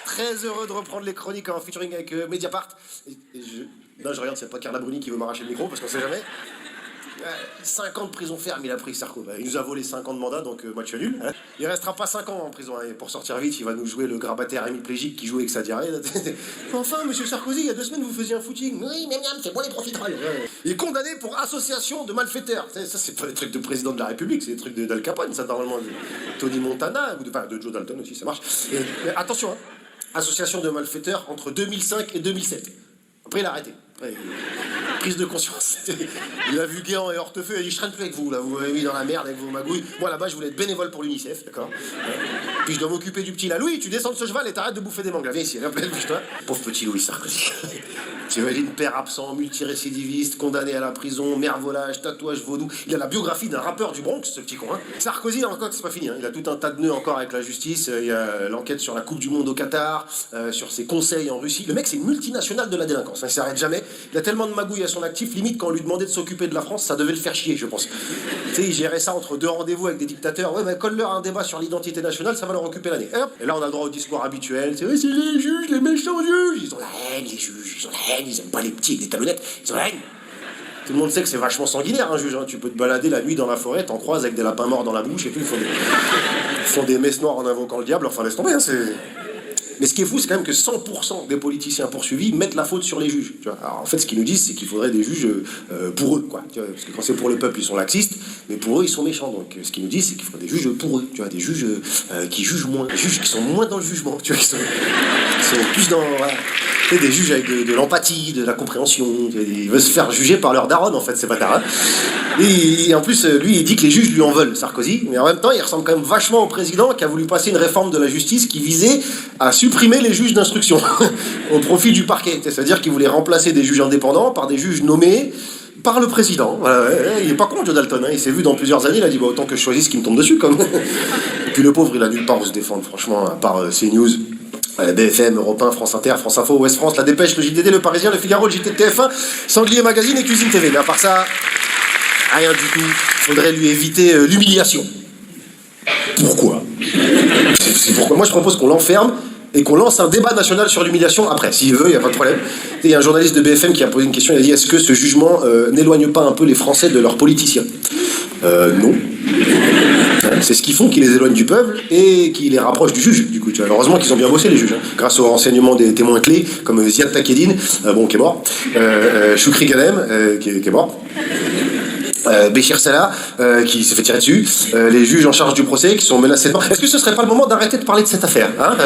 Très heureux de reprendre les chroniques en featuring avec Mediapart. Là, je regarde, c'est pas Carla Bruni qui veut m'arracher le micro parce qu'on sait jamais. 5 ans de prison ferme, il a pris Sarko. Il nous a volé 5 ans de mandat, donc match nul. Hein. Il restera pas 5 ans en prison. Hein. Et pour sortir vite, il va nous jouer le grabataire hémiplégique qui joue avec sa diarrhée. Enfin, monsieur Sarkozy, il y a 2 semaines, vous faisiez un footing. Oui, mais miam, c'est moi les profiteroles. Il est condamné pour association de malfaiteurs. Ça, c'est pas des trucs de président de la République, c'est des trucs d'Al Capone, ça, normalement. Tony Montana, ou de Joe Dalton aussi, ça marche. Mais attention, hein. Association de malfaiteurs entre 2005 et 2007. Après, il a arrêté. Après, prise de conscience. Il a vu Guéant et Hortefeux, il a dit: je traîne plus avec vous, là, vous m'avez mis dans la merde avec vos magouilles. Moi, là-bas, je voulais être bénévole pour l'UNICEF, d'accord. Puis je dois m'occuper du petit là. Louis, tu descends de ce cheval et t'arrêtes de bouffer des mangas. Viens ici, viens, bouge-toi. Pauvre petit Louis Sarkozy. T'imagines, père absent, multirécidiviste, condamné à la prison, mervolage, tatouage vaudou. Il a la biographie d'un rappeur du Bronx, ce petit con. Hein. Sarkozy, encore, c'est pas fini. Hein. Il a tout un tas de nœuds encore avec la justice. Il y a l'enquête sur la Coupe du Monde au Qatar, sur ses conseils en Russie. Le mec, c'est une multinationale de la délinquance. Hein. Il s'arrête jamais. Il a tellement de magouilles à son actif, limite, quand on lui demandait de s'occuper de la France, ça devait le faire chier, je pense. Tu sais, il gérait ça entre 2 rendez-vous avec des dictateurs. Ouais, mais colle-leur un débat sur l'identité nationale, ça va leur occuper l'année. Et là, on a le droit au discours habituel. C'est les juges, les méchants juges. Ils ont la haine, les juges. Ils ont la haine. Ils aiment pas les petits avec des talonnettes. Ils ont la haine. Tout le monde sait que c'est vachement sanguinaire, un juge. Hein. Tu peux te balader la nuit dans la forêt, t'en croises avec des lapins morts dans la bouche et tout. Ils font des messes noires en invoquant le diable. Enfin, laisse tomber, hein, c'est... Mais ce qui est fou, c'est quand même que 100% des politiciens poursuivis mettent la faute sur les juges. Tu vois. Alors en fait, ce qu'ils nous disent, c'est qu'il faudrait des juges pour eux, quoi. Tu vois, parce que quand c'est pour le peuple, ils sont laxistes, mais pour eux, ils sont méchants. Donc ce qu'ils nous disent, c'est qu'il faudrait des juges pour eux. Tu vois, des juges qui jugent moins, des juges qui sont moins dans le jugement. Tu vois, qui sont plus dans... Voilà. Tu sais, des juges avec de l'empathie, de la compréhension. Ils veulent se faire juger par leur daronne, en fait, c'est pas tard. Hein. Et en plus, lui, il dit que les juges lui en veulent, Sarkozy, mais en même temps, il ressemble quand même vachement au président qui a voulu passer une réforme de la justice qui visait à supprimer les juges d'instruction au profit du parquet. C'est-à-dire qu'il voulait remplacer des juges indépendants par des juges nommés par le président. Voilà, ouais, il est pas con, Joe Dalton. Hein. Il s'est vu dans plusieurs années, il a dit bah, autant que je choisisse ce qui me tombe dessus. Comme. Et puis le pauvre, il a nulle part où se défendre, franchement, à part CNews. BFM, Europe 1, France Inter, France Info, Ouest France, La Dépêche, le JDD, le Parisien, le Figaro, le JT de TF1, Sanglier Magazine et Cuisine TV. Mais à part ça, rien du tout. Il faudrait lui éviter l'humiliation. Pourquoi ? C'est pourquoi moi je propose qu'on l'enferme et qu'on lance un débat national sur l'humiliation après. S'il veut, il n'y a pas de problème. Il y a un journaliste de BFM qui a posé une question, il a dit: est-ce que ce jugement n'éloigne pas un peu les Français de leurs politiciens ? Non. C'est ce qu'ils font qui les éloigne du peuple et qui les rapproche du juge. Du coup, tu vois, heureusement qu'ils ont bien bossé, les juges, hein, grâce au renseignement des témoins clés comme Ziad Takedine, qui est mort, Choukri Ghanem, qui est mort. Béchir Salah, qui s'est fait tirer dessus, les juges en charge du procès qui sont menacés de mort. Est-ce que ce serait pas le moment d'arrêter de parler de cette affaire, hein